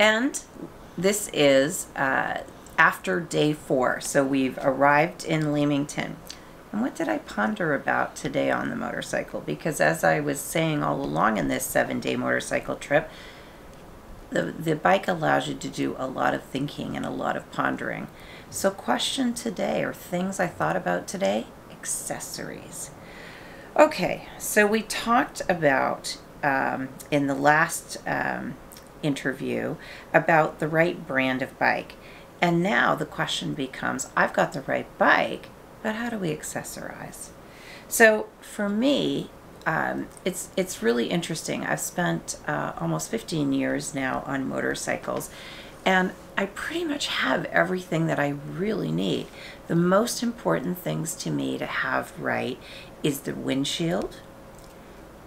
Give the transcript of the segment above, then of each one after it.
And this is after day 4. So we've arrived in Leamington. And what did I ponder about today on the motorcycle? Because as I was saying all along in this 7-day motorcycle trip, the bike allows you to do a lot of thinking and a lot of pondering. So question today, or things I thought about today, accessories. Okay, so we talked about in the last interview about the right brand of bike. And now the question becomes, I've got the right bike, but how do we accessorize? So for me, it's really interesting. I've spent almost 15 years now on motorcycles, and I pretty much have everything that I really need. The most important things to me to have right is the windshield,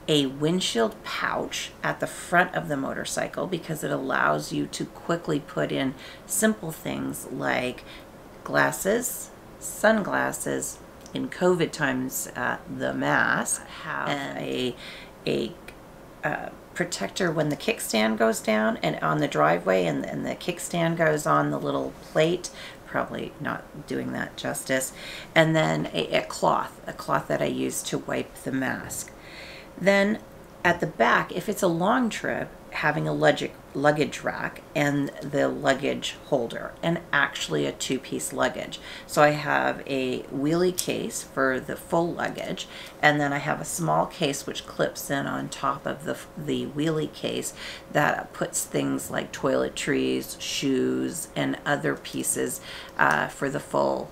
a windshield pouch at the front of the motorcycle, because it allows you to quickly put in simple things like glasses, sunglasses, in COVID times, the mask, have a protector when the kickstand goes down and on the driveway, and the kickstand goes on the little plate. Probably not doing that justice. And then a cloth that I use to wipe the mask. Then at the back, if it's a long trip, having a luggage rack and the luggage holder, and actually a 2-piece luggage. So I have a wheelie case for the full luggage, and then I have a small case which clips in on top of the wheelie case that puts things like toiletries, shoes, and other pieces for the full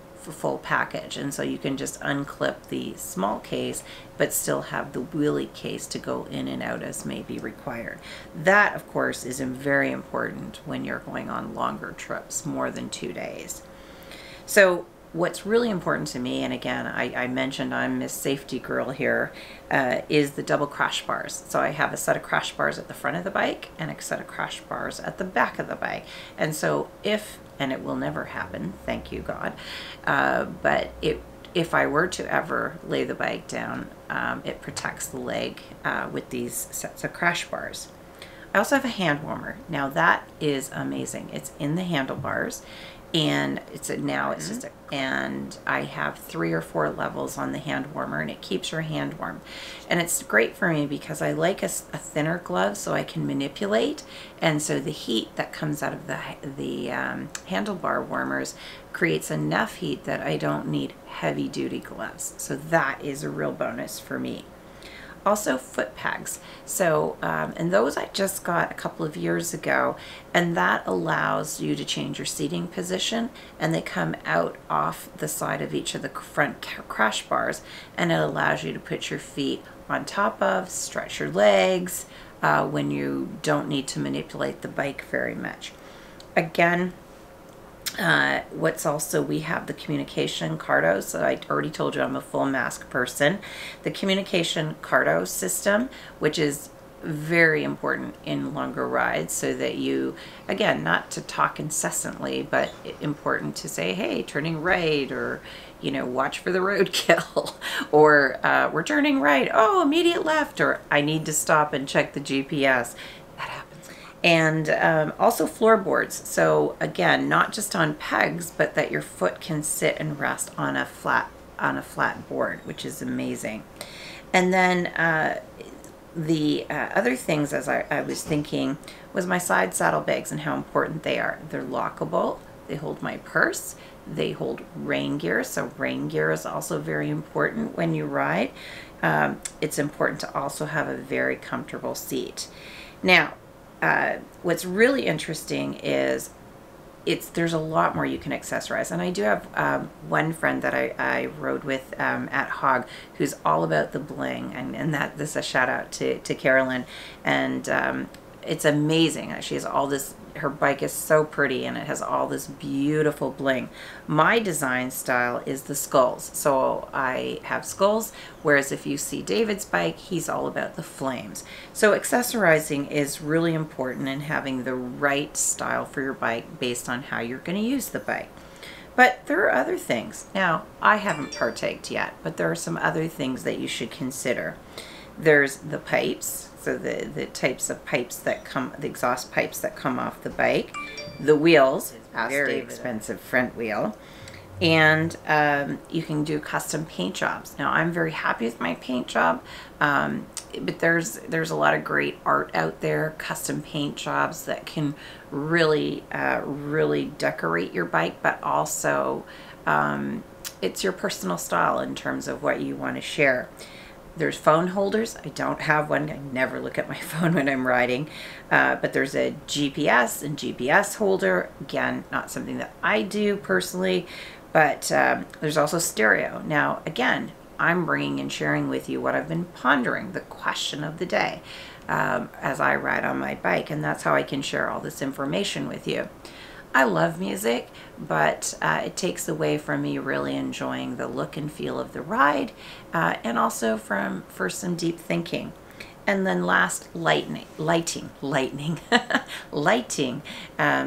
package. And so you can just unclip the small case but still have the wheelie case to go in and out as may be required. That, of course, is very important when you're going on longer trips, more than 2 days. So what's really important to me, and again, I mentioned I'm Miss Safety Girl here, is the double crash bars. So I have a set of crash bars at the front of the bike and a set of crash bars at the back of the bike. And so and it will never happen, thank you God, but if I were to ever lay the bike down, it protects the leg with these sets of crash bars. I also have a hand warmer. Now that is amazing. It's in the handlebars, and and I have 3 or 4 levels on the hand warmer, and it keeps your hand warm. And it's great for me because I like a thinner glove so I can manipulate, and so the heat that comes out of the handlebar warmers creates enough heat that I don't need heavy duty gloves. So that is a real bonus for me. Also foot pegs. So, and those I just got a couple of years ago, and that allows you to change your seating position, and they come out off the side of each of the front crash bars, and it allows you to put your feet on top of, stretch your legs when you don't need to manipulate the bike very much. Again, we have the communication Cardo. So I already told you I'm a full mask person. The communication Cardo system, which is very important in longer rides, so that you, again, not to talk incessantly, but important to say, hey, turning right, or watch for the roadkill, or we're turning right, oh, immediate left, or I need to stop and check the GPS. That happens. And also floorboards. So again, not just on pegs, but that your foot can sit and rest on a flat board, which is amazing. And then the other things, as I was thinking, was my side saddlebags and how important they are. They're lockable. They hold my purse. They hold rain gear. So rain gear is also very important when you ride. It's important to also have a very comfortable seat. Now, what's really interesting is there's a lot more you can accessorize. And I do have one friend that I rode with at Hog who's all about the bling, and this is a shout out to Carolyn. And it's amazing. She has all this, her bike is so pretty, and it has all this beautiful bling. My design style is the skulls. So I have skulls, whereas if you see David's bike, he's all about the flames. So accessorizing is really important, in having the right style for your bike based on how you're going to use the bike. But there are other things. Now, I haven't partaked yet, but there are some other things that you should consider. There's the pipes. So the types of pipes that come, the exhaust pipes that come off the bike. The wheels, very expensive front wheel. And you can do custom paint jobs. Now I'm very happy with my paint job, but there's a lot of great art out there, custom paint jobs that can really really decorate your bike, but also it's your personal style in terms of what you want to share. There's phone holders. I don't have one. I never look at my phone when I'm riding. But there's a GPS holder. Again, not something that I do personally, but there's also stereo. Now, again, I'm bringing and sharing with you what I've been pondering, the question of the day, as I ride on my bike, and that's how I can share all this information with you. I love music, but it takes away from me really enjoying the look and feel of the ride, and also for some deep thinking. And then last, lighting.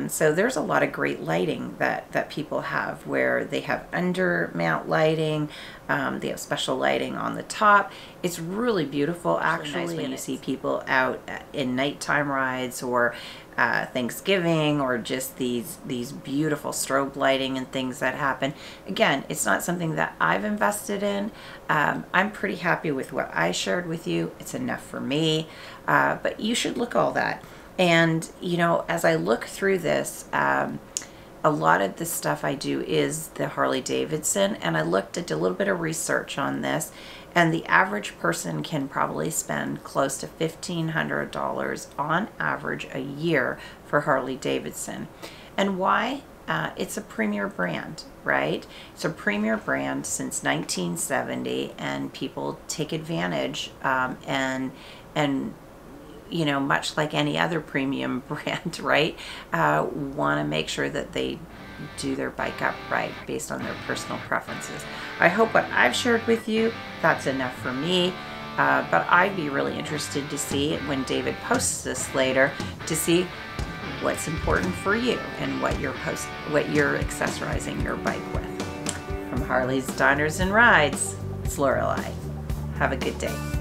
So there's a lot of great lighting that people have, where they have under mount lighting, they have special lighting on the top. It's really beautiful, actually, when you see people out in nighttime rides, or Thanksgiving, or just these beautiful strobe lighting and things that happen. Again, it's not something that I've invested in. I'm pretty happy with what I shared with you. It's enough for me, but you should look all that. And you know, as I look through this, a lot of the stuff I do is the Harley Davidson, and I did a little bit of research on this, and the average person can probably spend close to $1,500 on average a year for Harley Davidson. And why? It's a premier brand, right? It's a premier brand since 1970, and people take advantage, and you know, much like any other premium brand, right, want to make sure that they do their bike up right based on their personal preferences. I hope what I've shared with you, that's enough for me, but I'd be really interested to see when David posts this later, to see what's important for you and what you're accessorizing your bike with. From Harley's Diners and Rides, it's Lorelei. Have a good day.